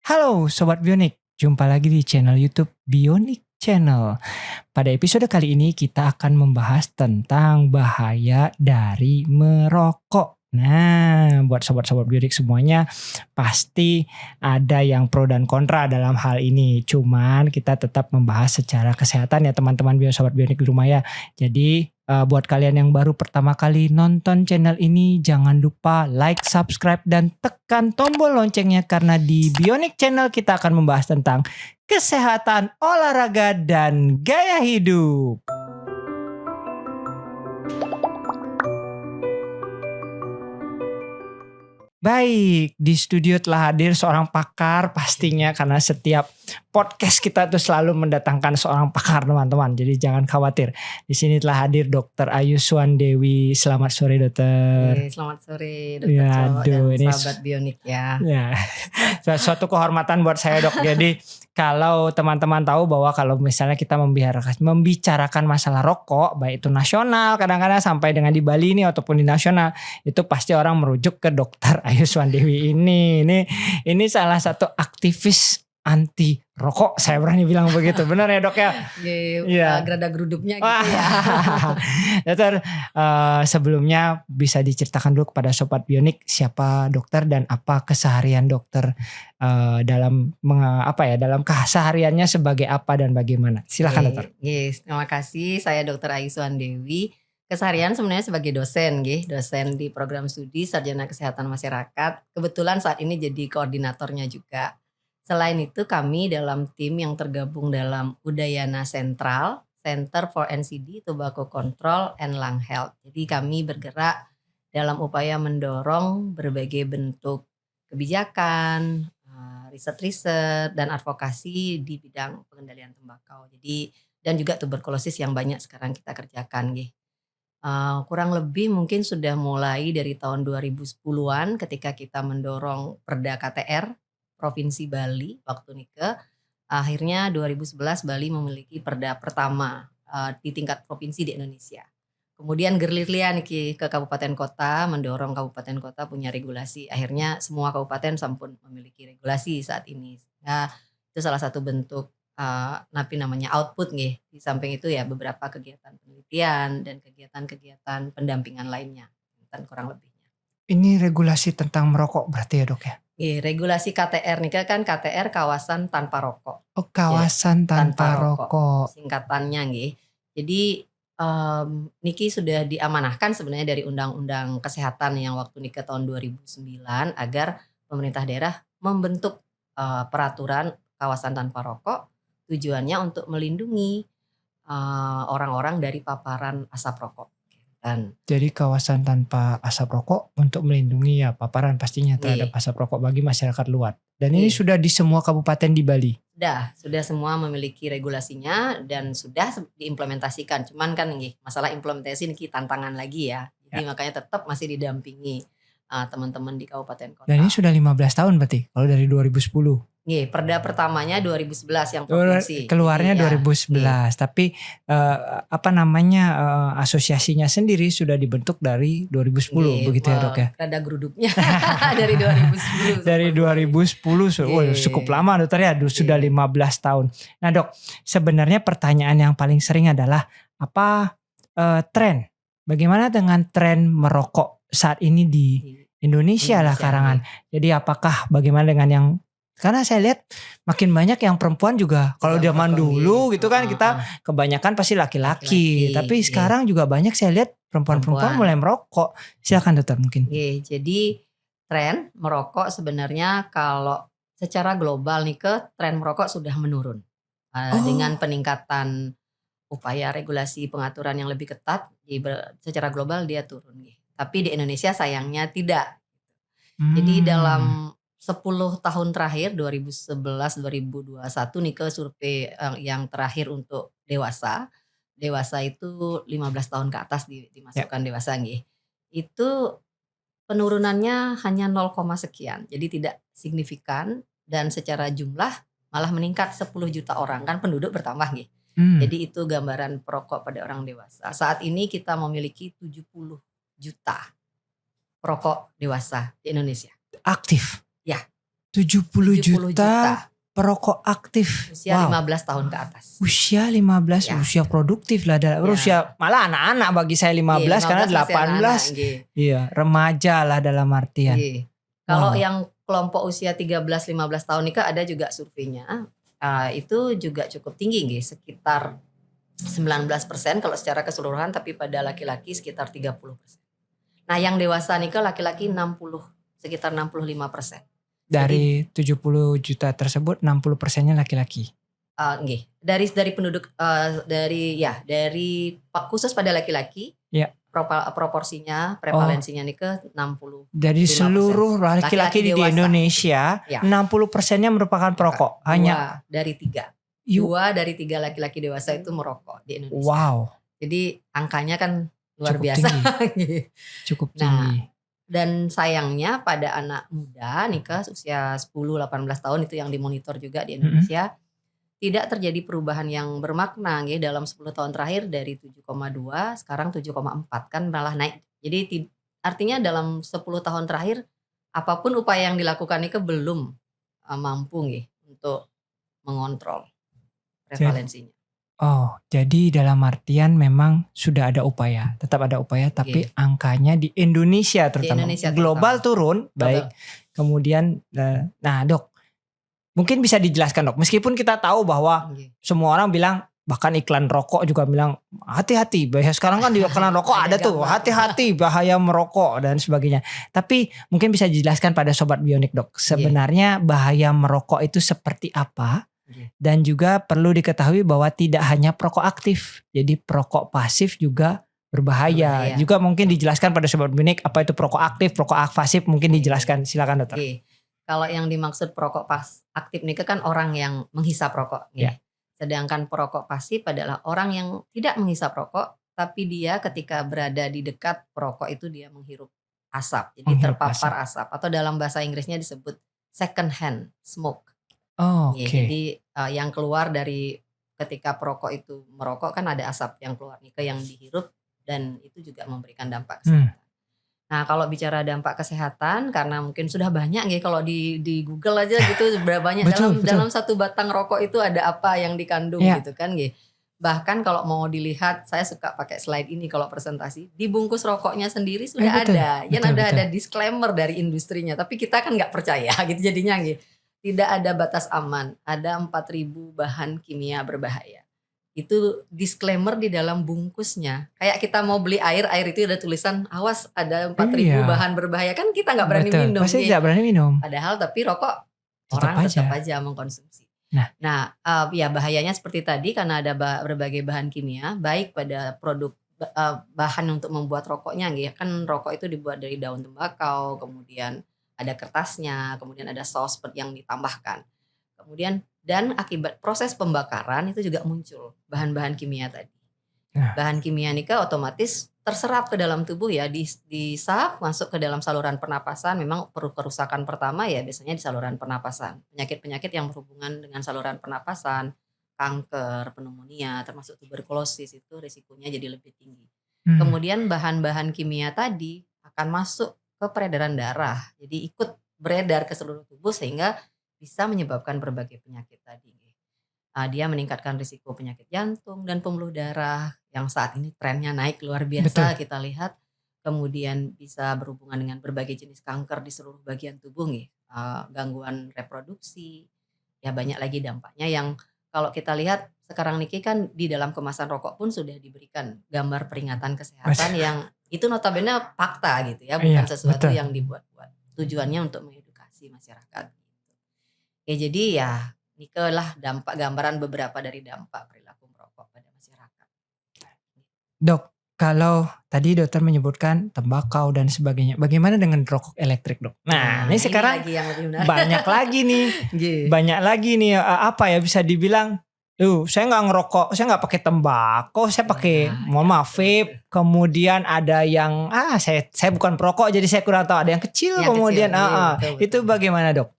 Halo Sobat Bionik, jumpa lagi di channel YouTube Bionik Channel. Pada episode kali ini kita akan membahas tentang bahaya dari merokok. Nah, buat sobat-sobat Bionik semuanya pasti ada yang pro dan kontra dalam hal ini. Cuman kita tetap membahas secara kesehatan ya teman-teman sobat Bionik di rumah ya. Jadi buat kalian yang baru pertama kali nonton channel ini, jangan lupa like, subscribe, dan tekan tombol loncengnya karena di Bionik Channel kita akan membahas tentang kesehatan, olahraga, dan gaya hidup. Baik, di studio telah hadir seorang pakar pastinya karena setiap podcast kita tuh selalu mendatangkan seorang pakar teman-teman. Jadi jangan khawatir. Di sini telah hadir Dr. Ayu Suwandewi. Selamat sore dokter. Selamat sore Dr. Ya, dan ini sahabat Bionik ya. Suatu kehormatan buat saya dok. Jadi kalau teman-teman tahu bahwa kalau misalnya kita membicarakan masalah rokok, baik itu nasional kadang-kadang sampai dengan di Bali ini ataupun di nasional, itu pasti orang merujuk ke Dr. Ayu Suwandewi ini. Ini salah satu aktivis anti rokok, saya berani bilang begitu. Benar ya dok ya? Iya. Gerada gerudupnya gitu ya. Dokter, sebelumnya bisa diceritakan dulu kepada Sobat Bionik siapa dokter dan apa keseharian dokter dalam kesehariannya sebagai apa dan bagaimana. Silakan dokter. Yes, terima kasih. Saya Dr. Ayu Suwandewi. Keseharian sebenarnya sebagai dosen di program studi Sarjana Kesehatan Masyarakat. Kebetulan saat ini jadi koordinatornya juga. Selain itu kami dalam tim yang tergabung dalam Udayana Sentral, Center for NCD, Tobacco Control and Lung Health. Jadi kami bergerak dalam upaya mendorong berbagai bentuk kebijakan, riset-riset, dan advokasi di bidang pengendalian tembakau. Jadi dan juga tuberkulosis yang banyak sekarang kita kerjakan. Kurang lebih mungkin sudah mulai dari tahun 2010-an ketika kita mendorong Perda KTR Provinsi Bali waktu Nike. Akhirnya 2011 Bali memiliki perda pertama di tingkat provinsi di Indonesia. Kemudian gerlir-lian ke kabupaten kota, mendorong kabupaten kota punya regulasi. Akhirnya semua kabupaten sampun memiliki regulasi saat ini. Nah, itu salah satu bentuk namanya output nih. Di samping itu ya beberapa kegiatan penelitian dan kegiatan-kegiatan pendampingan lainnya. Dan kurang lebihnya. Ini regulasi tentang merokok berarti ya dok ya? Regulasi KTR nih kan KTR kawasan tanpa rokok. Oh, kawasan tanpa rokok. Singkatannya nggih. Jadi Niki sudah diamanahkan sebenarnya dari Undang-Undang Kesehatan yang waktu Niki tahun 2009 agar pemerintah daerah membentuk peraturan kawasan tanpa rokok, tujuannya untuk melindungi orang-orang dari paparan asap rokok. Jadi kawasan tanpa asap rokok untuk melindungi ya paparan pastinya terhadap asap rokok bagi masyarakat luar. Dan ini sudah di semua kabupaten di Bali? Sudah semua memiliki regulasinya dan sudah diimplementasikan. Cuman kan masalah implementasi ini tantangan lagi ya. Jadi makanya tetap masih didampingi teman-teman di kabupaten kota. Dan ini sudah 15 tahun berarti kalau dari 2010? Perda pertamanya 2011 yang provinsi. Keluarnya 2011, tapi asosiasinya sendiri sudah dibentuk dari 2010 begitu ya dok ya? Rada gerudupnya dari 2010. Dari 2010, cukup lama dokter ya, sudah 15 tahun. Nah dok, sebenarnya pertanyaan yang paling sering adalah apa tren? Bagaimana dengan tren merokok saat ini di Indonesia lah karangan? Jadi apakah bagaimana dengan yang karena saya lihat makin banyak yang perempuan juga. Kalau zaman dulu gitu kan kita kebanyakan pasti laki-laki. Tapi sekarang juga banyak saya lihat perempuan-perempuan mulai merokok. Silakan dokter mungkin. Jadi tren merokok sebenarnya kalau secara global tren merokok sudah menurun. Dengan peningkatan upaya regulasi pengaturan yang lebih ketat, secara global dia turun. Tapi di Indonesia sayangnya tidak. Jadi dalam 10 tahun terakhir 2011-2021 survei yang terakhir untuk dewasa itu 15 tahun ke atas dimasukkan dewasa itu penurunannya hanya 0, sekian, jadi tidak signifikan dan secara jumlah malah meningkat 10 juta orang kan penduduk bertambah Jadi itu gambaran perokok pada orang dewasa. Saat ini kita memiliki 70 juta perokok dewasa di Indonesia. Aktif? Ya. 70 70 juta juta perokok aktif. usia Wow. 15 tahun ke atas. Usia 15, Ya. usia produktif lah. Ya. Usia malah anak-anak bagi saya 15 karena 15 masih anak-anak, 18. nggih. Iya, remaja lah dalam artian. Nggih. Kalau Wow. yang kelompok usia 13-15 tahun nikah ada juga surveinya. Itu juga cukup tinggi nggih, sekitar 19% kalau secara keseluruhan, tapi pada laki-laki sekitar 30%. Nah, yang dewasa nikah laki-laki 60, sekitar 65%. Dari 70 juta tersebut 60%-nya laki-laki. Nggih, dari penduduk dari khusus pada laki-laki. Ya. Proporsinya, prevalensinya nikah 60. Dari 5%. seluruh laki-laki di dewasa. Indonesia, Ya. 60%-nya merupakan perokok. Hanya dari 3. Yuk. 2 dari 3 laki-laki dewasa itu merokok di Indonesia. Wow, Jadi angkanya kan luar Cukup biasa. cukup Nah, tinggi. dan sayangnya pada anak muda nikah usia 10-18 tahun itu yang dimonitor juga di Indonesia, tidak terjadi perubahan yang bermakna nggih dalam 10 tahun terakhir dari 7,2 sekarang 7,4 kan malah naik. Jadi artinya dalam 10 tahun terakhir apapun upaya yang dilakukan nikah belum mampu nggih untuk mengontrol prevalensinya. Oh, jadi dalam artian memang sudah ada upaya, tetap ada upaya, tapi angkanya di Indonesia terutama, Indonesia global terutama. turun, baik. Kemudian, nah dok, mungkin bisa dijelaskan dok, meskipun kita tahu bahwa semua orang bilang, bahkan iklan rokok juga bilang hati-hati, bahaya sekarang kan di iklan rokok ada tuh, hati-hati bahaya merokok dan sebagainya. Tapi mungkin bisa dijelaskan pada Sobat Bionik dok, sebenarnya bahaya merokok itu seperti apa? Dan juga perlu diketahui bahwa tidak hanya perokok aktif, jadi perokok pasif juga berbahaya. Juga mungkin dijelaskan pada Sobat Bionik apa itu perokok aktif, perokok pasif, mungkin dijelaskan, silakan dokter. Kalau yang dimaksud perokok aktif ini kan orang yang menghisap rokok. Sedangkan perokok pasif adalah orang yang tidak menghisap rokok, tapi dia ketika berada di dekat perokok itu dia menghirup asap, jadi terpapar asap. Atau dalam bahasa Inggrisnya disebut second hand smoke. Jadi yang keluar dari ketika perokok itu merokok kan ada asap yang keluar nih, yang dihirup, dan itu juga memberikan dampak kesehatan. Nah, kalau bicara dampak kesehatan, karena mungkin sudah banyak nih kalau di Google aja gitu, berapa banyak dalam satu batang rokok itu ada apa yang dikandung gitu kan. Bahkan kalau mau dilihat, saya suka pakai slide ini kalau presentasi, di bungkus rokoknya sendiri sudah ada disclaimer dari industrinya, tapi kita kan nggak percaya gitu jadinya gitu. Tidak ada batas aman, ada 4.000 bahan kimia berbahaya. Itu disclaimer di dalam bungkusnya. Kayak kita mau beli air itu ada tulisan awas ada 4.000 bahan berbahaya, kan kita nggak berani minum. Pasti tidak berani minum. Padahal tapi rokok orang tetap aja mengkonsumsi. Nah, ya bahayanya seperti tadi karena ada berbagai bahan kimia, baik pada produk bahan untuk membuat rokoknya, kan rokok itu dibuat dari daun tembakau, kemudian ada kertasnya, kemudian ada saus yang ditambahkan. Kemudian dan akibat proses pembakaran itu juga muncul bahan-bahan kimia tadi. Bahan kimia ini otomatis terserap ke dalam tubuh ya, disap masuk ke dalam saluran pernapasan. Memang kerusakan pertama ya biasanya di saluran pernapasan. Penyakit-penyakit yang berhubungan dengan saluran pernapasan, kanker, pneumonia, termasuk tuberkulosis itu risikonya jadi lebih tinggi. Kemudian bahan-bahan kimia tadi akan masuk ke peredaran darah, jadi ikut beredar ke seluruh tubuh sehingga bisa menyebabkan berbagai penyakit tadi. Dia meningkatkan risiko penyakit jantung dan pembuluh darah yang saat ini trennya naik luar biasa. Betul. Kita lihat, kemudian bisa berhubungan dengan berbagai jenis kanker di seluruh bagian tubuh, gangguan reproduksi, ya banyak lagi dampaknya yang kalau kita lihat sekarang niki kan di dalam kemasan rokok pun sudah diberikan gambar peringatan kesehatan yang itu notabene fakta gitu ya, bukan sesuatu yang dibuat-buat. Tujuannya untuk mengedukasi masyarakat. Jadi ya nikelah gambaran beberapa dari dampak perilaku merokok pada masyarakat. Dok, kalau tadi dokter menyebutkan tembakau dan sebagainya, bagaimana dengan rokok elektrik dok? Nah ini sekarang lagi yang lebih banyak lagi nih, banyak lagi nih apa ya bisa dibilang. Saya nggak ngerokok, saya nggak pakai tembakau, saya pakai mohon maaf vape. Kemudian ada yang saya bukan perokok jadi saya kurang tahu, ada yang kecil kemudian betul. Itu bagaimana dok?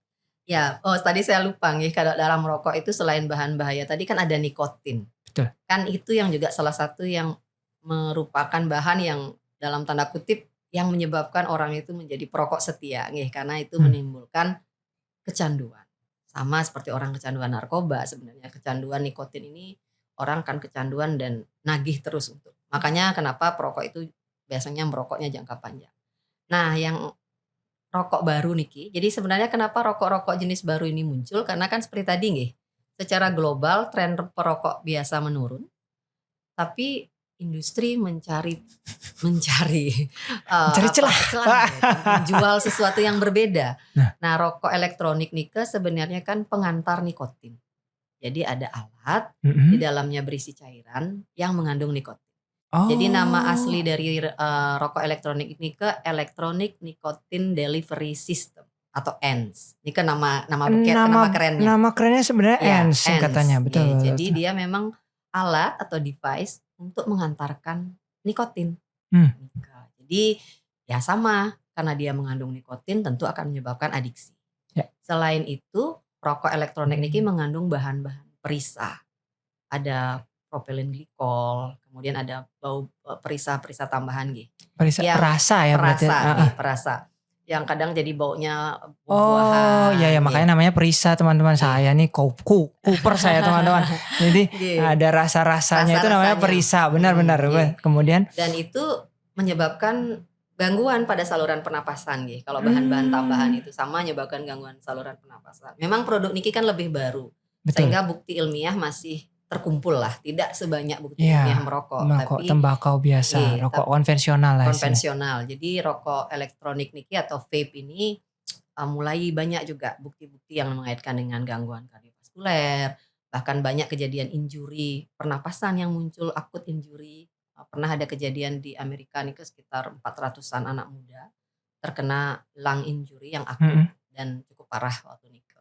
Ya, tadi saya lupa nih, kalau dalam rokok itu selain bahan bahaya tadi kan ada nikotin. Betul. Kan itu yang juga salah satu yang merupakan bahan yang dalam tanda kutip yang menyebabkan orang itu menjadi perokok setia, karena itu menimbulkan kecanduan. Sama seperti orang kecanduan narkoba sebenarnya, kecanduan nikotin ini orang kan kecanduan dan nagih terus untuk. Makanya kenapa perokok itu biasanya merokoknya jangka panjang. Nah, yang rokok baru niki, jadi sebenarnya kenapa rokok-rokok jenis baru ini muncul, karena kan seperti tadi nggih, secara global tren perokok biasa menurun, tapi industri mencari Mencari celah. celah gitu, menjual sesuatu yang berbeda. Nah. Nah, rokok elektronik nike sebenarnya kan pengantar nikotin. Jadi ada alat di dalamnya berisi cairan yang mengandung nikotin. Jadi nama asli dari rokok elektronik ini ke Electronic Nicotine Delivery System atau ENS. Ini kan nama kerennya. Nama kerennya sebenarnya Ya, ENS singkatannya, ENS. betul. Ya, betul. jadi dia memang alat atau device untuk mengantarkan nikotin. Jadi ya sama, karena dia mengandung nikotin tentu akan menyebabkan adiksi. Ya. Selain itu, rokok elektronik ini mengandung bahan-bahan perisa. Ada propylene glikol, kemudian ada bau perisa-perisa tambahan gitu. Perasa ya berarti. Perasa. Yang kadang jadi baunya Oh buah-buahan. iya ya, makanya namanya perisa teman-teman. Saya nih Cooper saya teman-teman. Jadi ada rasa-rasanya itu namanya perisa, benar-benar. Kemudian dan itu menyebabkan gangguan pada saluran pernapasan gitu. Kalau bahan-bahan tambahan itu sama menyebabkan gangguan saluran pernapasan. Memang produk niki kan lebih baru. Betul. Sehingga bukti ilmiah masih terkumpul lah, tidak sebanyak bukti ilmiah merokok, tapi tembakau biasa, rokok konvensional lah. Konvensional. Jadi rokok elektronik niki atau vape ini mulai banyak juga bukti-bukti yang mengaitkan dengan gangguan kardiovaskuler, bahkan banyak kejadian injuri pernapasan yang muncul, akut injuri. Pernah ada kejadian di Amerika nih sekitar 400-an anak muda terkena lung injury yang akut dan cukup parah waktu niki.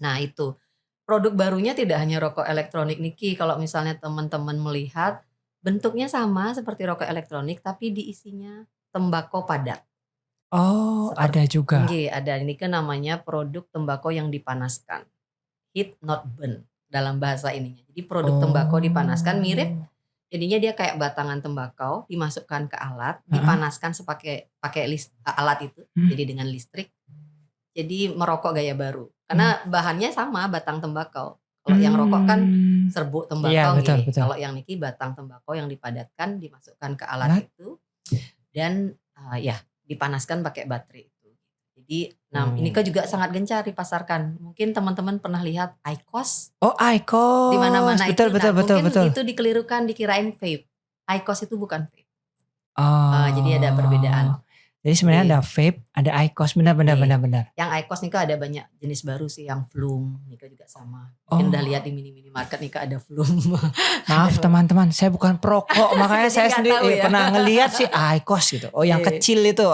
Nah itu. Produk barunya tidak hanya rokok elektronik niki, kalau misalnya teman-teman melihat bentuknya sama seperti rokok elektronik tapi diisinya tembakau padat. Ada juga. Ada, ini kan namanya produk tembakau yang dipanaskan. Heat not burn dalam bahasa ininya. Jadi produk tembakau dipanaskan mirip, jadinya dia kayak batangan tembakau dimasukkan ke alat, dipanaskan pakai alat itu, jadi dengan listrik. Jadi merokok gaya baru. Karena bahannya sama, batang tembakau. Kalau yang rokok kan serbuk tembakau gitu. Kalau yang niki batang tembakau yang dipadatkan, dimasukkan ke alat itu dan dipanaskan pakai baterai itu. Jadi ini kan juga sangat gencar dipasarkan. Mungkin teman-teman pernah lihat IQOS. IQOS. Di mana-mana betul, itu. Betul. Itu dikelirukan dikirain vape. IQOS itu bukan vape. Jadi ada perbedaan. Jadi sebenarnya ada vape, ada IQOS, benar. Yang IQOS nih ada banyak jenis baru sih, yang Flume nih juga sama. Mungkin udah lihat di mini-minimarket nih ada Flume. Maaf teman-teman, saya bukan perokok, makanya saya sendiri pernah ngelihat sih IQOS gitu. Yang kecil itu.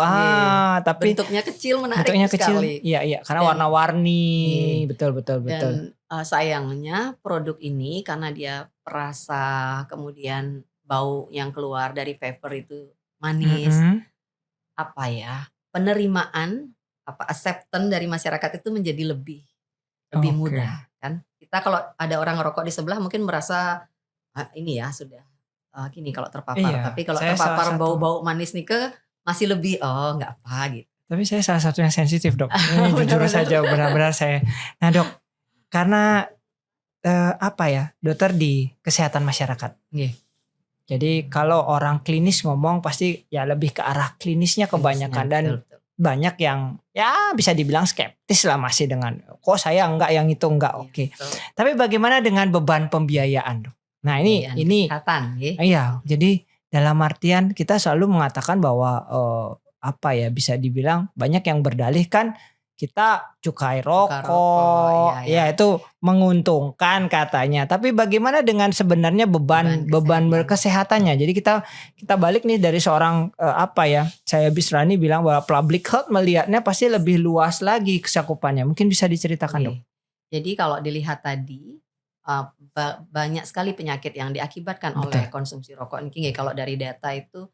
Tapi bentuknya kecil, menarik Sekali. sekali. Iya, karena warna-warni. Betul. Dan sayangnya produk ini karena dia perasa, kemudian bau yang keluar dari vapor itu manis. Penerimaan acceptance dari masyarakat itu menjadi lebih mudah kan. Kita kalau ada orang ngerokok di sebelah mungkin merasa ini ya sudah gini kalau terpapar, tapi kalau terpapar bau-bau manis nih masih lebih nggak apa gitu. Tapi saya salah satu yang sensitif, Dok. Ini jujur saja benar-benar saya. Nah, Dok, karena dokter di kesehatan masyarakat. Jadi kalau orang klinis ngomong pasti ya lebih ke arah klinisnya kebanyakan dan banyak yang ya bisa dibilang skeptis lah masih dengan kok saya enggak, yang itu enggak. Oke. Tapi bagaimana dengan beban pembiayaan, Dok? Nah, ini kesehatan, iya. Jadi dalam artian kita selalu mengatakan bahwa bisa dibilang banyak yang berdalih kan kita cukai rokok, itu menguntungkan katanya. Tapi bagaimana dengan sebenarnya beban kesehatannya? Jadi kita balik nih dari seorang saya Bisrani bilang bahwa public health melihatnya pasti lebih luas lagi kesakupannya. Mungkin bisa diceritakan, Dok. Jadi kalau dilihat tadi banyak sekali penyakit yang diakibatkan oleh konsumsi rokok ini. Kalau dari data itu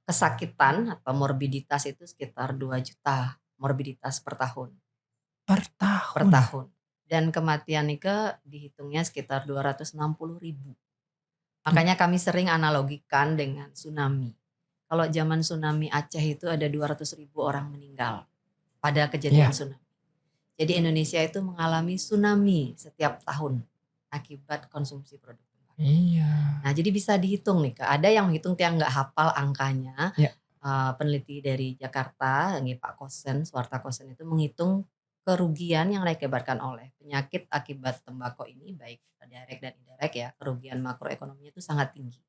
kesakitan atau morbiditas itu sekitar 2 juta. Morbiditas per tahun. Per tahun. Dan kematian Nike dihitungnya sekitar 260.000. Makanya kami sering analogikan dengan tsunami. Kalau zaman tsunami Aceh itu ada 200.000 orang meninggal pada kejadian tsunami. Jadi Indonesia itu mengalami tsunami setiap tahun akibat konsumsi produk tembakau. Iya. Nah, jadi bisa dihitung nih Kak, ada yang menghitung yang nggak hafal angkanya, Ya. peneliti dari Jakarta, nggih Pak Kosen, Suwarta Kosen itu menghitung kerugian yang diakibatkan oleh penyakit akibat tembakau ini baik direct dan indirect ya, kerugian makroekonominya itu sangat tinggi.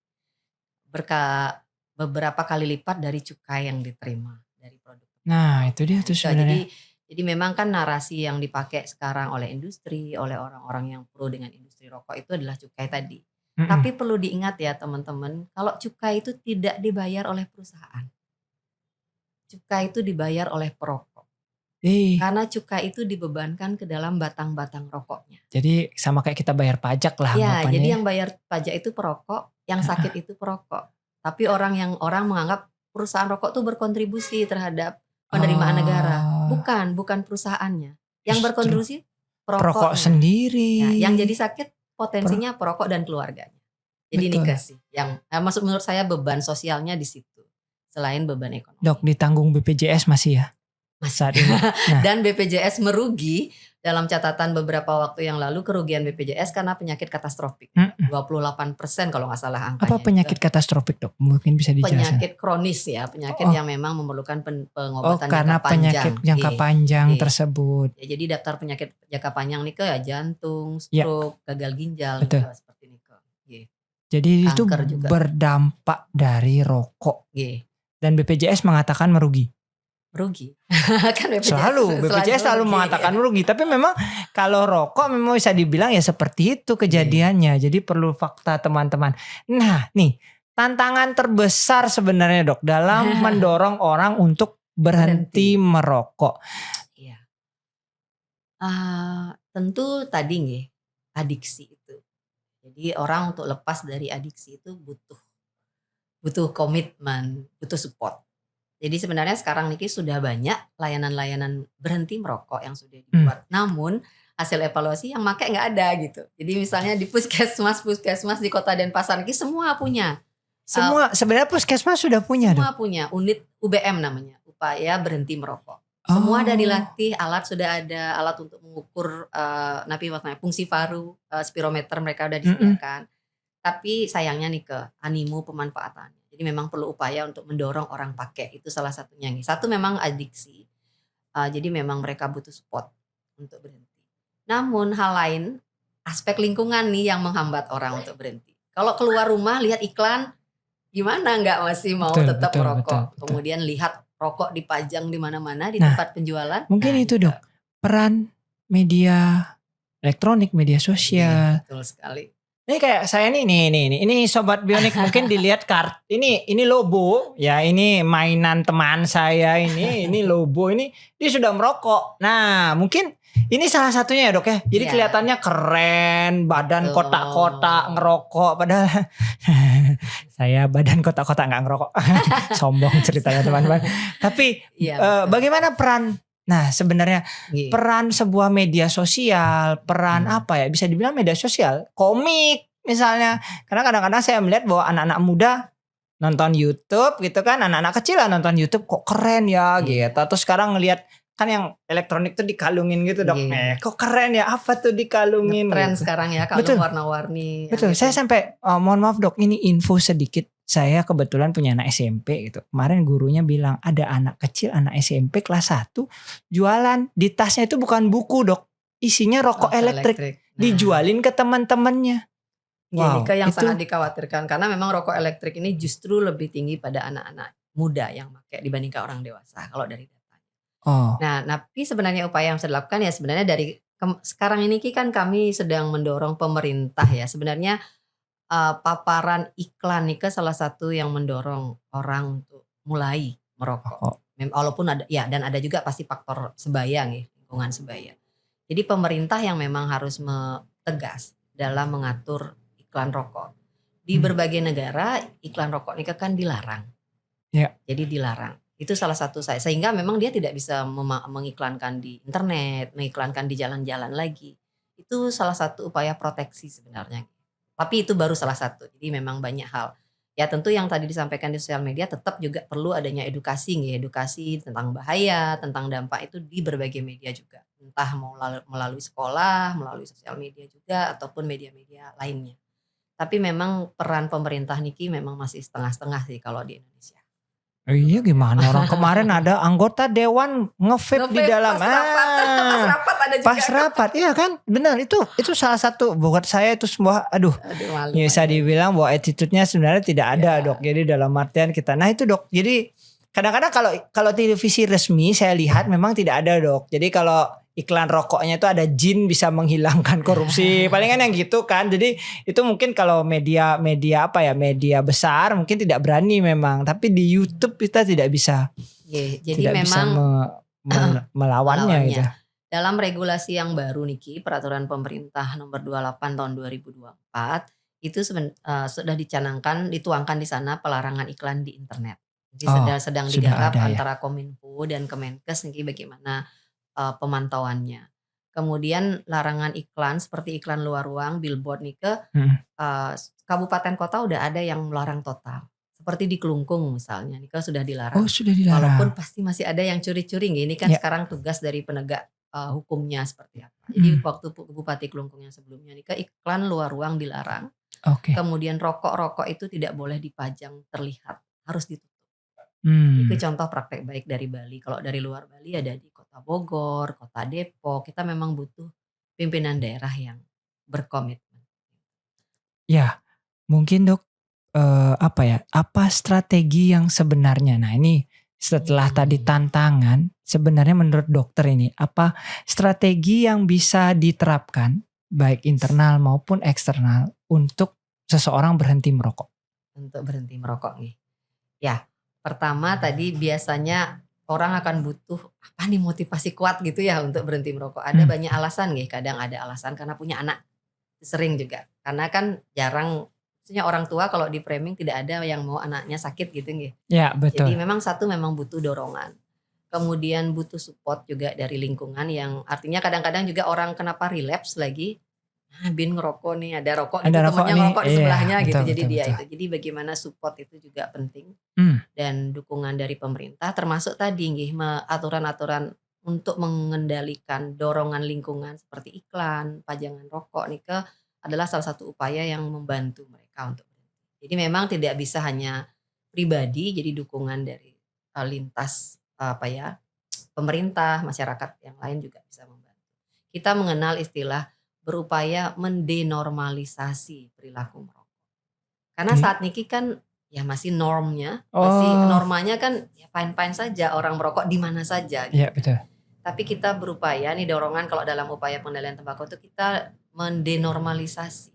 Beberapa kali lipat dari cukai yang diterima dari produk Nah, tembakau. itu dia Nah, tuh itu jadi sebenarnya. memang kan narasi yang dipakai sekarang oleh industri, oleh orang-orang yang pro dengan industri rokok itu adalah cukai tadi. Mm-mm. Tapi perlu diingat ya teman-teman, kalau cukai itu tidak dibayar oleh perusahaan. Cukai itu dibayar oleh perokok. Eh, Karena cukai itu dibebankan ke dalam batang-batang rokoknya. jadi sama kayak kita bayar pajak lah Ya, anggapannya jadi ya. yang bayar pajak itu perokok, yang sakit itu perokok. Tapi orang menganggap perusahaan rokok tuh berkontribusi terhadap penerimaan negara. Oh, Bukan perusahaannya. Yang justru berkontribusi perokok perokoknya. Ya, yang sendiri. jadi sakit potensinya perokok dan keluarganya. Jadi ini Betul. sih yang maksud menurut saya beban sosialnya di situ. Selain beban ekonomi. Dok, ditanggung BPJS masih ya Masih. saat ini. Nah, Dan BPJS merugi dalam catatan beberapa waktu yang lalu kerugian BPJS karena penyakit katastrofik. 28% kalau nggak salah angkanya. apa penyakit katastrofik dok? Mungkin bisa dijelaskan. Penyakit kronis ya, penyakit Oh. yang memang memerlukan Oh, pengobatan karena jangka panjang. penyakit jangka panjang Iya. tersebut. Ya, jadi daftar penyakit jangka panjang nih ya jantung, Ya. stroke, gagal ginjal, Betul. seperti ini ke. Jadi itu Kanker juga. berdampak dari rokok. Dan BPJS mengatakan merugi. Merugi. Kan BPJS selalu mengatakan merugi. Tapi memang kalau rokok memang bisa dibilang ya seperti itu kejadiannya. Jadi perlu fakta teman-teman. Nah nih tantangan terbesar sebenarnya dok dalam mendorong orang untuk berhenti merokok. Iya. Tentu tadi nggih adiksi itu. Jadi orang untuk lepas dari adiksi itu butuh komitmen, butuh support. Jadi sebenarnya sekarang niki sudah banyak layanan-layanan berhenti merokok yang sudah dibuat. Namun hasil evaluasi yang pakai nggak ada gitu. Jadi misalnya di puskesmas di Kota Denpasar niki semua punya. Sebenarnya puskesmas sudah punya. Semua punya unit UBM namanya, upaya berhenti merokok. Semua ada dilatih, alat sudah ada, alat untuk mengukur fungsi paru, spirometer mereka udah disediakan. Tapi sayangnya nih animo pemanfaatannya. Jadi memang perlu upaya untuk mendorong orang pakai, itu salah satunya nih. Satu memang adiksi, jadi memang mereka butuh support untuk berhenti. Namun hal lain, aspek lingkungan nih yang menghambat orang untuk berhenti. Kalau keluar rumah lihat iklan, gimana nggak masih mau tetap merokok. Kemudian lihat rokok dipajang di mana-mana di tempat penjualan. Mungkin itu dok, peran media elektronik, media sosial. Betul sekali. Ini kayak saya ini Sobat Bionik mungkin dilihat ini Lobo ya, ini mainan teman saya ini Lobo ini dia sudah merokok. Nah mungkin ini salah satunya ya dok ya. Jadi kelihatannya keren, badan kotak-kotak ngerokok, padahal saya badan kotak-kotak nggak ngerokok. Sombong ceritanya teman-teman. Tapi bagaimana peran? Nah sebenarnya peran sebuah media sosial, peran apa ya, bisa dibilang media sosial, komik misalnya. Karena kadang-kadang saya melihat bahwa anak-anak muda nonton YouTube gitu kan, anak-anak kecil lah nonton YouTube kok keren ya gitu. Terus sekarang ngelihat kan yang elektronik tuh dikalungin gitu dok, kok keren ya, apa tuh dikalungin? Tren gitu sekarang ya, kalung warna-warni. Betul, saya sampai mohon maaf dok, ini info sedikit. Saya kebetulan punya anak SMP gitu. Kemarin gurunya bilang ada anak kecil, anak SMP kelas 1 jualan di tasnya itu bukan buku dok, isinya rokok elektrik. Dijualin ke teman-temannya. Wow, ini yang sangat dikhawatirkan karena memang rokok elektrik ini justru lebih tinggi pada anak-anak muda yang pakai dibandingkan orang dewasa kalau dari datanya. Nah, tapi sebenarnya upaya yang saya lakukan ya sebenarnya dari sekarang ini kan kami sedang mendorong pemerintah ya sebenarnya. Paparan iklan nih salah satu yang mendorong orang untuk mulai merokok. Walaupun ada ya, dan ada juga pasti faktor sebaya nih, lingkungan sebaya. Jadi pemerintah yang memang harus tegas dalam mengatur iklan rokok. Di berbagai negara iklan rokok ini kan dilarang. Ya. Jadi dilarang. Itu salah satu sehingga memang dia tidak bisa mengiklankan di internet, mengiklankan di jalan-jalan lagi. Itu salah satu upaya proteksi sebenarnya. Tapi itu baru salah satu. Jadi memang banyak hal. Ya tentu yang tadi disampaikan di sosial media tetap juga perlu adanya edukasi edukasi tentang bahaya, tentang dampak itu di berbagai media juga. Entah mau melalui sekolah, melalui sosial media juga ataupun media-media lainnya. Tapi memang peran pemerintah niki memang masih setengah-setengah sih kalau di Indonesia. Iya Menurut saya. gimana orang kemarin ada anggota dewan nge-vape di Nge-vape dalam. pas rapat, pas rapat ada juga. Pas rapat, iya kan? Benar itu salah satu buat saya itu sebuah Aduh bisa malu. dibilang bahwa attitude-nya sebenarnya tidak ada, Ya. Dok. Jadi dalam artian kita. Nah, itu, Dok. Jadi kadang-kadang kalau televisi resmi saya lihat memang tidak ada, Dok. Jadi kalau iklan rokoknya itu ada jin bisa menghilangkan korupsi. Palingan yang gitu kan. Jadi itu mungkin kalau media media besar mungkin tidak berani memang, tapi di YouTube kita tidak bisa. Jadi tidak bisa memang melawannya gitu. Dalam regulasi yang baru niki, peraturan pemerintah nomor 28 tahun 2024 itu sudah dituangkan di sana pelarangan iklan di internet. Jadi sedang digarap antara Kominfo dan Kemenkes niki bagaimana pemantauannya. Kemudian larangan iklan seperti iklan luar ruang, billboard nike, kabupaten kota udah ada yang melarang total. Seperti di Kelungkung misalnya, nike sudah dilarang. Oh, sudah dilarang. Walaupun pasti masih ada yang curi-curi, ini kan sekarang tugas dari penegak hukumnya seperti apa. Jadi waktu Bupati Kelungkung yang sebelumnya nike iklan luar ruang dilarang. Kemudian rokok itu tidak boleh dipajang terlihat, harus ditutup. Itu contoh praktek baik dari Bali. Kalau dari luar Bali ada di Kota Bogor, Kota Depok. Kita memang butuh pimpinan daerah yang berkomitmen. Ya, mungkin Dok apa strategi yang sebenarnya? Nah, ini setelah tadi tantangan, sebenarnya menurut dokter ini apa strategi yang bisa diterapkan baik internal maupun eksternal untuk seseorang berhenti merokok? Untuk berhenti merokok nih. Ya, pertama tadi biasanya orang akan butuh apa nih motivasi kuat gitu ya untuk berhenti merokok. Ada banyak alasan nih, kadang ada alasan karena punya anak. Sering juga. Karena kan jarang, maksudnya orang tua kalau di framing tidak ada yang mau anaknya sakit gitu nggih. Ya, betul. Jadi memang memang butuh dorongan. Kemudian butuh support juga dari lingkungan yang artinya kadang-kadang juga orang kenapa relapse lagi. Bin ngerokok nih, ada rokok gitu, temennya ngerokok di sebelahnya gitu. Jadi betul. Jadi bagaimana support itu juga penting. Dan dukungan dari pemerintah termasuk tadi nggih aturan-aturan untuk mengendalikan dorongan lingkungan seperti iklan, pajangan rokok nih adalah salah satu upaya yang membantu mereka untuk berhenti. Jadi memang tidak bisa hanya pribadi, jadi dukungan dari lintas pemerintah, masyarakat yang lain juga bisa membantu. Kita mengenal istilah berupaya mendenormalisasi perilaku merokok. Karena saat niki kan ya masih normnya, normanya kan ya fine-fine saja orang merokok di mana saja. Gitu. Iya, betul. Tapi kita berupaya nih dorongan kalau dalam upaya pengendalian tembakau itu kita mendenormalisasi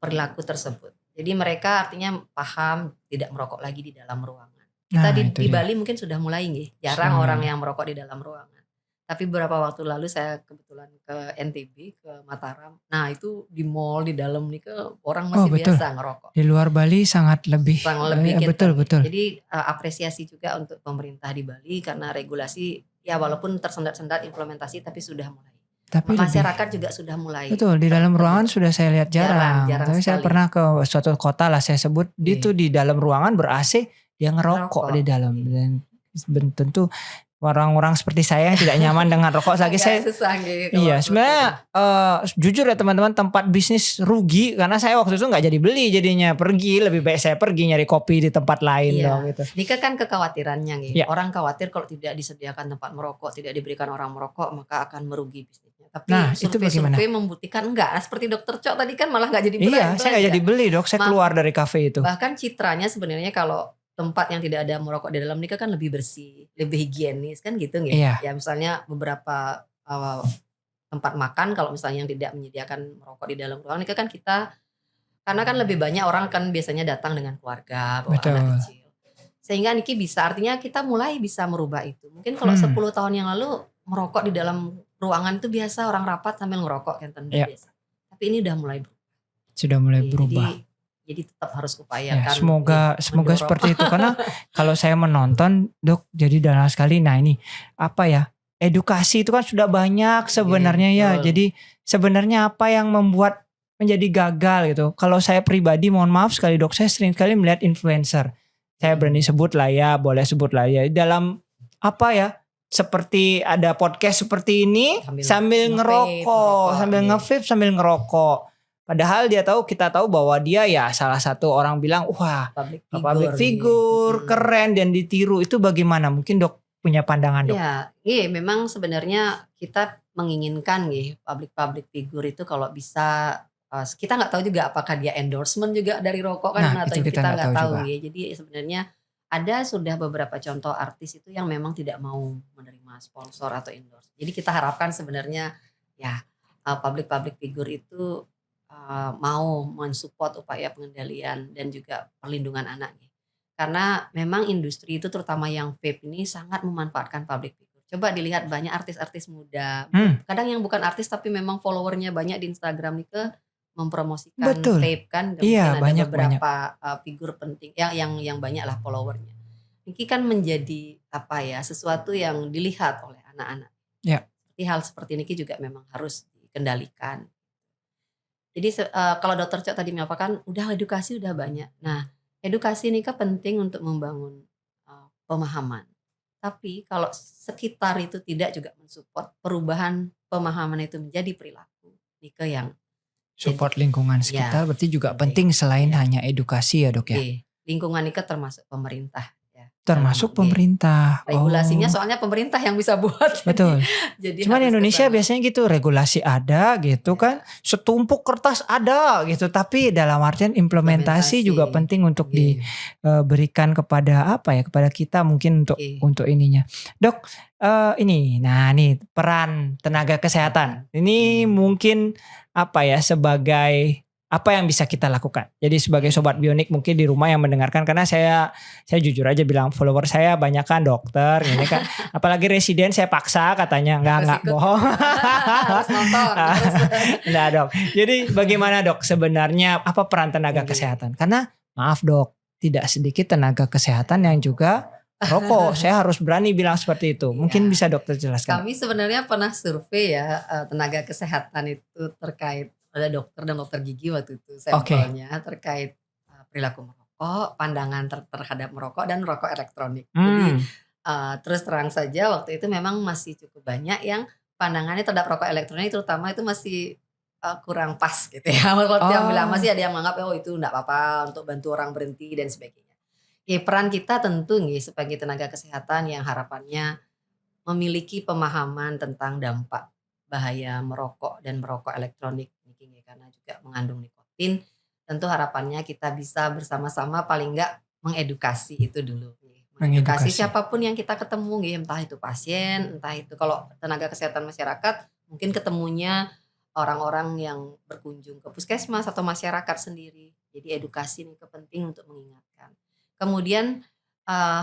perilaku tersebut. Jadi mereka artinya paham tidak merokok lagi di dalam ruangan. Kita di Bali mungkin sudah mulai nih, jarang orang yang merokok di dalam ruangan. Tapi beberapa waktu lalu saya kebetulan ke NTB, ke Mataram. Nah itu di mall di dalam nih orang masih biasa ngerokok. Di luar Bali sangat lebih betul. Jadi apresiasi juga untuk pemerintah di Bali karena regulasi ya walaupun tersendat-sendat implementasi tapi sudah mulai. Tapi masyarakat juga sudah mulai. Betul, di dalam ruangan sudah saya lihat jarang sekali. Tapi saya pernah ke suatu kota lah saya sebut, itu di dalam ruangan ber-AC dia ngerokok di dalam. Dan tentu orang-orang seperti saya yang tidak nyaman dengan rokok lagi saya susah gitu. Iya sebenarnya jujur ya teman-teman, tempat bisnis rugi karena saya waktu itu nggak jadi beli, jadinya lebih baik saya pergi nyari kopi di tempat lain dong gitu. Nika kan kekhawatirannya nih orang khawatir kalau tidak disediakan tempat merokok, tidak diberikan orang merokok maka akan merugi bisnisnya. Tapi survei membuktikan enggak. Seperti Dokter Cok tadi kan malah nggak jadi beli. Iya saya nggak jadi beli Dok, saya keluar dari kafe itu. Bahkan citranya sebenarnya kalau tempat yang tidak ada merokok di dalam nikah kan lebih bersih, lebih higienis kan gitu nggih. Iya. Ya misalnya beberapa tempat makan kalau misalnya yang tidak menyediakan merokok di dalam ruang nikah kan kita karena kan lebih banyak orang kan biasanya datang dengan keluarga bawa anak kecil. Sehingga niki bisa artinya kita mulai bisa merubah itu. Mungkin kalau 10 tahun yang lalu merokok di dalam ruangan itu biasa orang rapat sambil ngerokok kan biasa. Tapi ini udah mulai berubah. Sudah mulai berubah. Jadi tetap harus upayakan. Ya, semoga seperti itu karena kalau saya menonton Dok, jadi dalam sekali. Nah ini edukasi itu kan sudah banyak sebenarnya ya. Jadi sebenarnya apa yang membuat menjadi gagal gitu. Kalau saya pribadi mohon maaf sekali dok, saya sering kali melihat influencer. Saya berani sebut lah ya, boleh sebut lah ya. Dalam apa ya, seperti ada podcast seperti ini sambil ngerokok, sambil nge-vape, sambil ngerokok. Padahal kita tahu bahwa dia ya salah satu orang bilang wah public figure keren dan ditiru. Itu bagaimana? Mungkin dok punya pandangan dok? Ya, memang sebenarnya kita menginginkan public figure itu kalau bisa kita nggak tahu juga apakah dia endorsement juga dari rokok kan, Nah, atau itu kita kita nggak nggak tahu tahu juga. Jadi sebenarnya ada sudah beberapa contoh artis itu yang memang tidak mau menerima sponsor atau endorse. Jadi kita harapkan sebenarnya ya public figure itu mau mensupport upaya pengendalian dan juga perlindungan anak. Karena memang industri itu terutama yang vape ini sangat memanfaatkan public figure. Coba dilihat banyak artis-artis muda, kadang yang bukan artis tapi memang followernya banyak di Instagram nih mempromosikan vape kan. Iya, Kemudian banyak, ada beberapa figur penting yang banyak lah followernya. Ini kan menjadi sesuatu yang dilihat oleh anak-anak. Ya. Seperti hal seperti ini juga memang harus dikendalikan. Jadi kalau Dokter Cok tadi menyampaikan udah edukasi udah banyak. Nah, edukasi ini kan penting untuk membangun pemahaman. Tapi kalau sekitar itu tidak juga mensupport perubahan pemahaman itu menjadi perilaku, Nike yang support lingkungan sekitar berarti juga penting selain hanya edukasi ya dok ya. Lingkungan Nike termasuk pemerintah. Termasuk pemerintah. Regulasinya soalnya pemerintah yang bisa buat. Betul. Jadi cuman Indonesia biasanya gitu, regulasi ada gitu kan, setumpuk kertas ada gitu, tapi dalam artian implementasi juga penting untuk diberikan kepada kepada kita mungkin untuk ininya. Dok, ini peran tenaga kesehatan. Ini mungkin sebagai apa yang bisa kita lakukan. Jadi sebagai sobat bionik mungkin di rumah yang mendengarkan, karena saya jujur aja bilang follower saya banyak kan dokter ini kan, apalagi residen saya paksa katanya enggak bohong. Harus nonton. Nah dok, jadi bagaimana dok sebenarnya apa peran tenaga kesehatan? Karena maaf dok, tidak sedikit tenaga kesehatan yang juga rokok. Saya harus berani bilang seperti itu. Mungkin bisa dokter jelaskan. Kami sebenarnya pernah survei ya tenaga kesehatan itu terkait, ada dokter dan dokter gigi waktu itu sampelnya terkait perilaku merokok, pandangan terhadap merokok dan rokok elektronik. Jadi terus terang saja waktu itu memang masih cukup banyak yang pandangannya terhadap rokok elektronik terutama itu masih kurang pas gitu ya. Waktu yang bilang masih ada yang menganggap itu enggak apa-apa untuk bantu orang berhenti dan sebagainya. Peran kita tentu sebagai tenaga kesehatan yang harapannya memiliki pemahaman tentang dampak bahaya merokok dan merokok elektronik karena juga mengandung nikotin. Tentu harapannya kita bisa bersama-sama paling enggak mengedukasi itu dulu. Mengedukasi siapapun yang kita ketemu, entah itu pasien, entah itu kalau tenaga kesehatan masyarakat mungkin ketemunya orang-orang yang berkunjung ke puskesmas atau masyarakat sendiri. Jadi edukasi ini penting untuk mengingatkan. Kemudian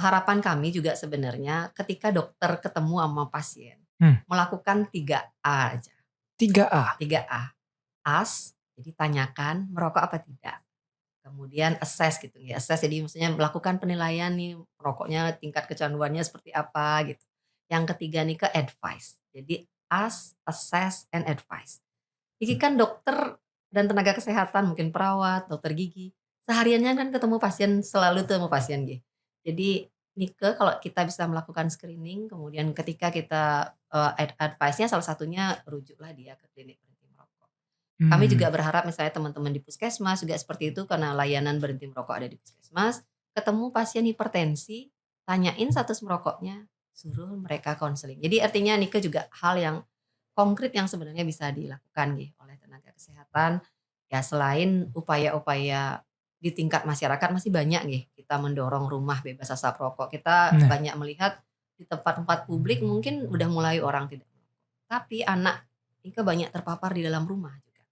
harapan kami juga sebenarnya ketika dokter ketemu sama pasien melakukan 3A aja. 3A. Ask, jadi tanyakan merokok apa tidak. Kemudian assess gitu ya. Assess jadi maksudnya melakukan penilaian nih merokoknya tingkat kecanduannya seperti apa gitu. Yang ketiga nih advice. Jadi ask, assess, and advice. Jadi kan dokter dan tenaga kesehatan mungkin perawat, dokter gigi sehariannya kan ketemu pasien, selalu ketemu pasien gitu. Jadi Nike kalau kita bisa melakukan screening, kemudian ketika kita advice-nya salah satunya rujuklah dia ke klinik berhenti merokok. Kami juga berharap misalnya teman-teman di puskesmas juga seperti itu karena layanan berhenti merokok ada di puskesmas. Ketemu pasien hipertensi, tanyain status merokoknya, suruh mereka konseling. Jadi artinya Nike juga hal yang konkret yang sebenarnya bisa dilakukan oleh tenaga kesehatan. Ya selain upaya-upaya di tingkat masyarakat masih banyak kita mendorong rumah bebas asap rokok. Kita banyak melihat di tempat-tempat publik mungkin udah mulai orang tidak merokok. Tapi anak ini banyak terpapar di dalam rumah juga.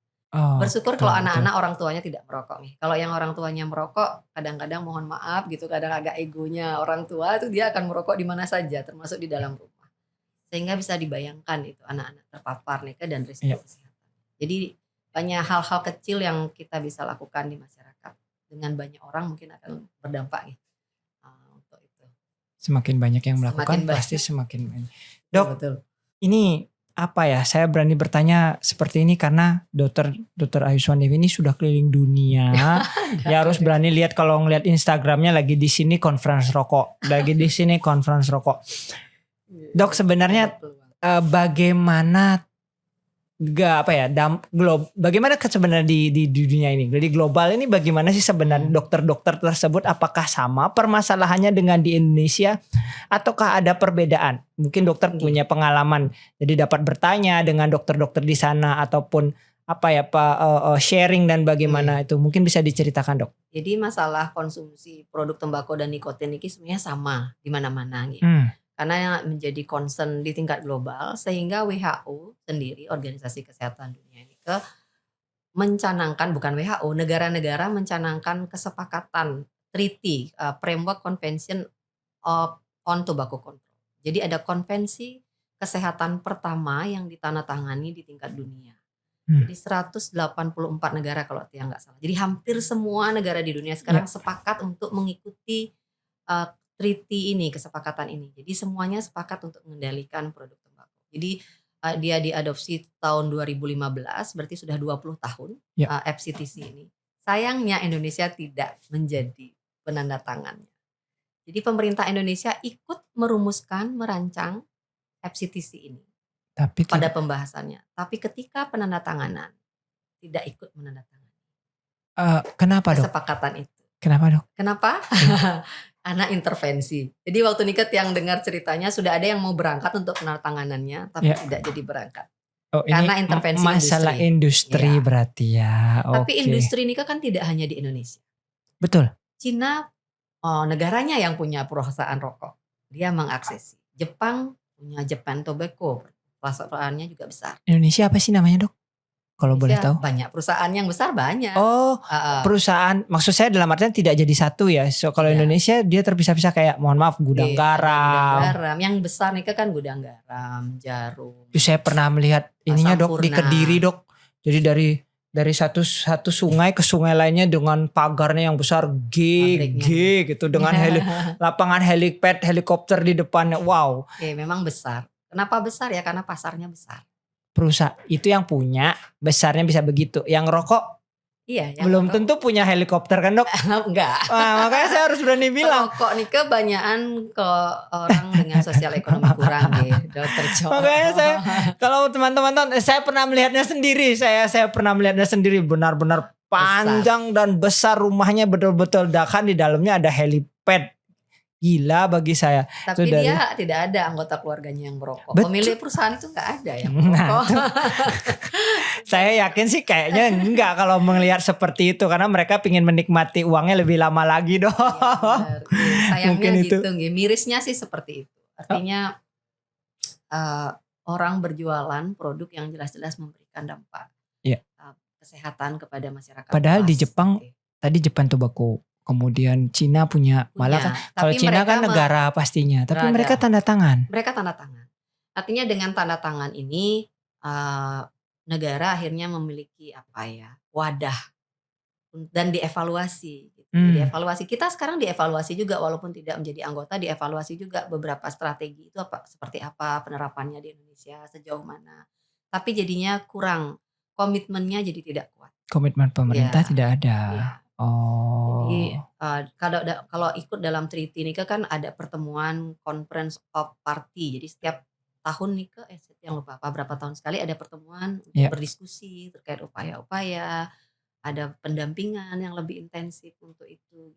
Bersyukur kalau anak-anak orang tuanya tidak merokok Kalau yang orang tuanya merokok, kadang-kadang mohon maaf gitu, kadang agak egonya orang tua itu dia akan merokok di mana saja, termasuk di dalam rumah. Sehingga bisa dibayangkan itu anak-anak terpapar dan risiko kesehatan. Jadi banyak hal-hal kecil yang kita bisa lakukan di masyarakat. Dengan banyak orang mungkin akan berdampak untuk itu. Semakin banyak yang melakukan pasti semakin banyak. Dok, betul. Ini apa ya, saya berani bertanya seperti ini karena Dokter Ayu Swandewi ini sudah keliling dunia. Ya harus berani lihat kalau ngelihat Instagramnya lagi di sini conference rokok, lagi di sini conference rokok. Dok, sebenarnya bagaimana bagaimana sebenarnya di dunia ini, di global ini bagaimana sih sebenarnya dokter-dokter tersebut, apakah sama permasalahannya dengan di Indonesia ataukah ada perbedaan? Mungkin dokter punya pengalaman jadi dapat bertanya dengan dokter-dokter di sana ataupun sharing dan bagaimana itu mungkin bisa diceritakan, Dok. Jadi masalah konsumsi produk tembakau dan nikotin ini sebenarnya sama di mana-mana gitu. Karena menjadi concern di tingkat global sehingga WHO sendiri, Organisasi Kesehatan Dunia ini mencanangkan, bukan WHO, negara-negara mencanangkan kesepakatan treaty, Framework Convention on Tobacco Control. Jadi ada konvensi kesehatan pertama yang ditandatangani di tingkat dunia. Jadi 184 negara kalau tidak salah. Jadi hampir semua negara di dunia sekarang sepakat untuk mengikuti treaty ini, kesepakatan ini. Jadi semuanya sepakat untuk mengendalikan produk tembakau. Jadi dia diadopsi tahun 2015, berarti sudah 20 tahun FCTC ini. Sayangnya Indonesia tidak menjadi penandatangannya. Jadi pemerintah Indonesia ikut merumuskan, merancang FCTC ini pada pembahasannya. Tapi ketika penandatanganan tidak ikut menandatangani. Kenapa, Dok? Kesepakatan itu. Kenapa, Dok? Kenapa? Karena intervensi. Jadi waktu Niket yang dengar ceritanya sudah ada yang mau berangkat untuk penandatanganannya tapi tidak jadi berangkat. Karena intervensi masalah industri berarti ya. Tapi industri ini kan tidak hanya di Indonesia. Betul. Cina negaranya yang punya perusahaan rokok. Dia mengaksesi. Jepang punya Japan Tobacco. Perusahaannya juga besar. Indonesia apa sih namanya, Dok? Kalau boleh tahu. Banyak perusahaan yang besar banyak. Perusahaan maksud saya dalam artian tidak jadi satu ya. So kalau Indonesia dia terpisah-pisah kayak mohon maaf gudang garam. Gudang garam. Yang besar nih kan gudang garam, Jarum. Saya pernah melihat ininya, Dok, di Kediri, Dok. Jadi dari satu sungai ke sungai lainnya dengan pagarnya yang besar G gitu dengan lapangan helipad, helikopter di depannya. Wow. Memang besar. Kenapa besar ya? Karena pasarnya besar. Perusahaan itu yang punya besarnya bisa begitu. Yang rokok belum tentu punya helikopter kan, Dok? Enggak. Makanya saya harus berani bilang. Rokok nih kebanyakan ke orang dengan sosial ekonomi kurang Dokter Jo. Makanya saya kalau teman-teman saya pernah melihatnya sendiri. Saya pernah melihatnya sendiri benar-benar panjang dan besar rumahnya betul-betul bahkan di dalamnya ada helipad. Gila bagi saya. Tapi dia tidak ada anggota keluarganya yang merokok. Pemilik perusahaan itu nggak ada yang merokok. Saya yakin sih kayaknya enggak kalau melihat seperti itu. Karena mereka ingin menikmati uangnya lebih lama lagi dong. Sayangnya mungkin gitu. Mirisnya sih seperti itu. Artinya orang berjualan produk yang jelas-jelas memberikan dampak kesehatan kepada masyarakat. Padahal di Jepang, tadi Japan Tobacco. Kemudian Cina punya malah kan, kalau Cina kan negara pastinya, tapi mereka tanda tangan. Mereka tanda tangan. Artinya dengan tanda tangan ini negara akhirnya memiliki wadah dan dievaluasi. Dievaluasi kita sekarang dievaluasi juga walaupun tidak menjadi anggota, dievaluasi juga beberapa strategi itu seperti apa penerapannya di Indonesia sejauh mana. Tapi jadinya kurang, komitmennya jadi tidak kuat. Komitmen pemerintah tidak ada. Jadi kalau ikut dalam treaty ini kan ada pertemuan Conference of Party. Jadi setiap tahun nih yang lupa berapa tahun sekali ada pertemuan untuk berdiskusi terkait upaya-upaya, ada pendampingan yang lebih intensif untuk itu.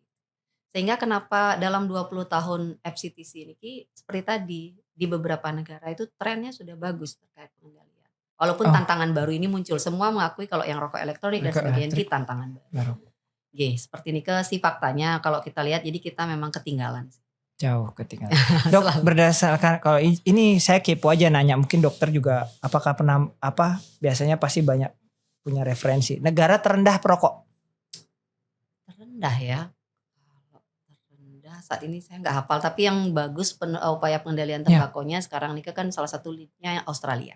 Sehingga kenapa dalam 20 tahun FCTC ini seperti tadi di beberapa negara itu trennya sudah bagus terkait pengendalian. Walaupun tantangan baru ini muncul, semua mengakui kalau yang rokok elektronik dan sebagainya itu tantangan baru. Seperti ini sih faktanya kalau kita lihat, jadi kita memang ketinggalan. Jauh ketinggalan. Dok, berdasarkan kalau ini saya kepo aja nanya, mungkin dokter juga apakah pernah biasanya pasti banyak punya referensi. Negara terendah perokok. Terendah ya. Kalau terendah saat ini saya nggak hafal, tapi yang bagus upaya pengendalian tembakonya sekarang ini kan salah satu leadnya Australia.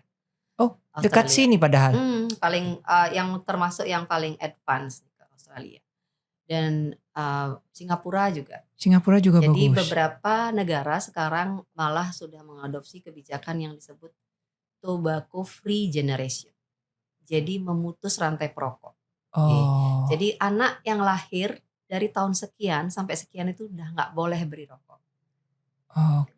Dekat sini padahal. Paling yang termasuk yang paling advance ke Australia. Dan Singapura juga Jadi bagus. Jadi beberapa negara sekarang malah sudah mengadopsi kebijakan yang disebut tobacco free generation. Jadi memutus rantai perokok. Oh. Jadi anak yang lahir dari tahun sekian sampai sekian itu udah nggak boleh beri rokok.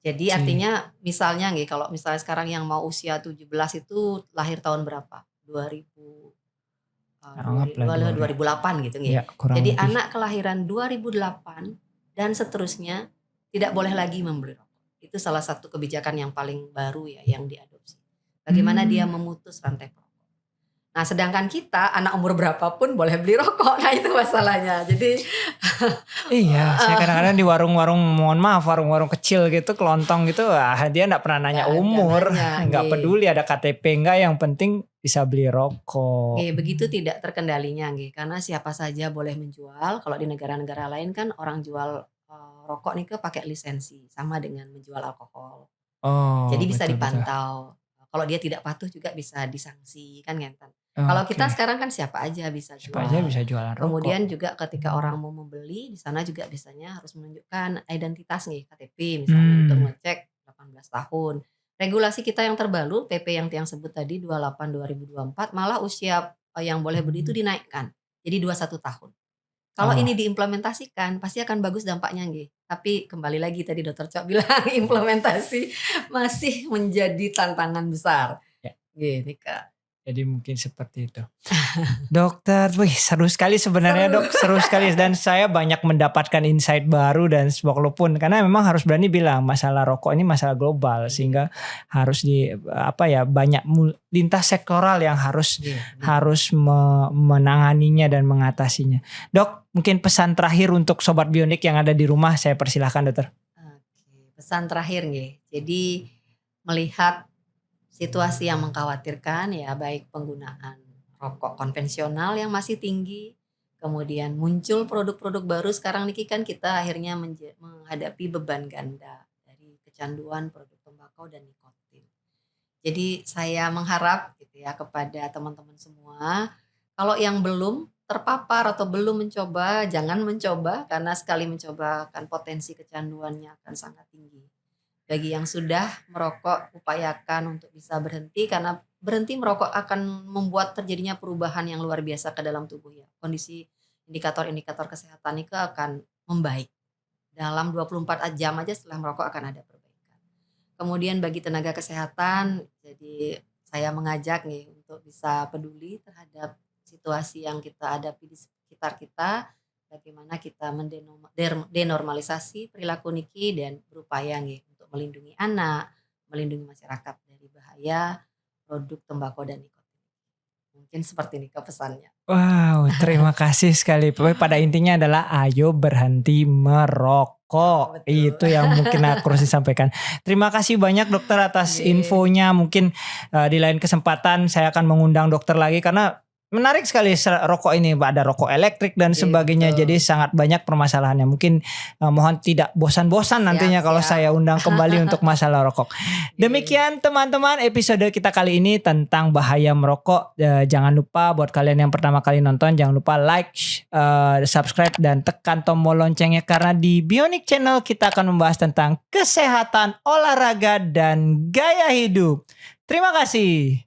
Jadi artinya misalnya kalau misalnya sekarang yang mau usia 17 itu lahir tahun berapa? 2008 gitu Ya, Jadi lebih. anak kelahiran 2008 dan seterusnya tidak boleh lagi membeli rokok. Itu salah satu kebijakan yang paling baru ya yang diadopsi. Bagaimana dia memutus rantai perokok. Nah sedangkan kita anak umur berapapun boleh beli rokok. Nah itu masalahnya. Jadi iya, saya kadang-kadang di warung-warung, mohon maaf, warung-warung kecil gitu, kelontong gitu, dia gak pernah nanya umur, gak peduli ada KTP enggak, yang penting bisa beli rokok. Begitu tidak terkendalinya karena siapa saja boleh menjual. Kalau di negara-negara lain kan orang jual rokok nih pakai lisensi, sama dengan menjual alkohol. Jadi bisa dipantau. Kalau dia tidak patuh juga bisa disanksi kan ngenten. Kalau kita sekarang kan siapa aja bisa jualan rokok. Kemudian juga ketika orang mau membeli di sana juga biasanya harus menunjukkan identitas KTP misalnya untuk ngecek 18 tahun. Regulasi kita yang terbaru PP yang sebut tadi 28/2024 malah usia yang boleh beli itu dinaikkan jadi 21 tahun. Kalau ini diimplementasikan pasti akan bagus dampaknya Tapi kembali lagi tadi Dokter Cok bilang implementasi masih menjadi tantangan besar. Nika. Jadi mungkin seperti itu. Dokter, seru sekali sebenarnya Dok, seru sekali, dan saya banyak mendapatkan insight baru, dan walaupun karena memang harus berani bilang masalah rokok ini masalah global, sehingga harus banyak lintas sektoral yang harus menanganinya dan mengatasinya. Dok, mungkin pesan terakhir untuk Sobat Bionik yang ada di rumah, saya persilahkan Dokter. Pesan terakhir jadi melihat situasi yang mengkhawatirkan baik penggunaan rokok konvensional yang masih tinggi, kemudian muncul produk-produk baru sekarang kan kita akhirnya menghadapi beban ganda dari kecanduan produk tembakau dan nikotin. Jadi saya mengharap kepada teman-teman semua, kalau yang belum terpapar atau belum mencoba, jangan mencoba karena sekali mencoba kan potensi kecanduannya akan sangat tinggi. Bagi yang sudah merokok, upayakan untuk bisa berhenti karena berhenti merokok akan membuat terjadinya perubahan yang luar biasa ke dalam tubuh Kondisi indikator-indikator kesehatan itu akan membaik. Dalam 24 jam aja setelah merokok akan ada perbaikan. Kemudian bagi tenaga kesehatan, jadi saya mengajak untuk bisa peduli terhadap situasi yang kita hadapi di sekitar kita. Bagaimana kita mendenormalisasi perilaku niki dan berupaya untuk melindungi anak, melindungi masyarakat dari bahaya produk tembakau dan nikotin. Mungkin seperti ini pesannya. Wow, terima kasih sekali. Pada intinya adalah ayo berhenti merokok. Itu yang mungkin aku harus disampaikan. Terima kasih banyak Dokter atas infonya. Mungkin di lain kesempatan saya akan mengundang dokter lagi karena menarik sekali rokok ini, ada rokok elektrik dan sebagainya. Jadi sangat banyak permasalahannya. Mungkin mohon tidak bosan-bosan nantinya kalau saya undang kembali untuk masalah rokok. Demikian teman-teman episode kita kali ini tentang bahaya merokok. Jangan lupa buat kalian yang pertama kali nonton, jangan lupa like, subscribe dan tekan tombol loncengnya karena di Bionik Channel kita akan membahas tentang kesehatan, olahraga dan gaya hidup. Terima kasih.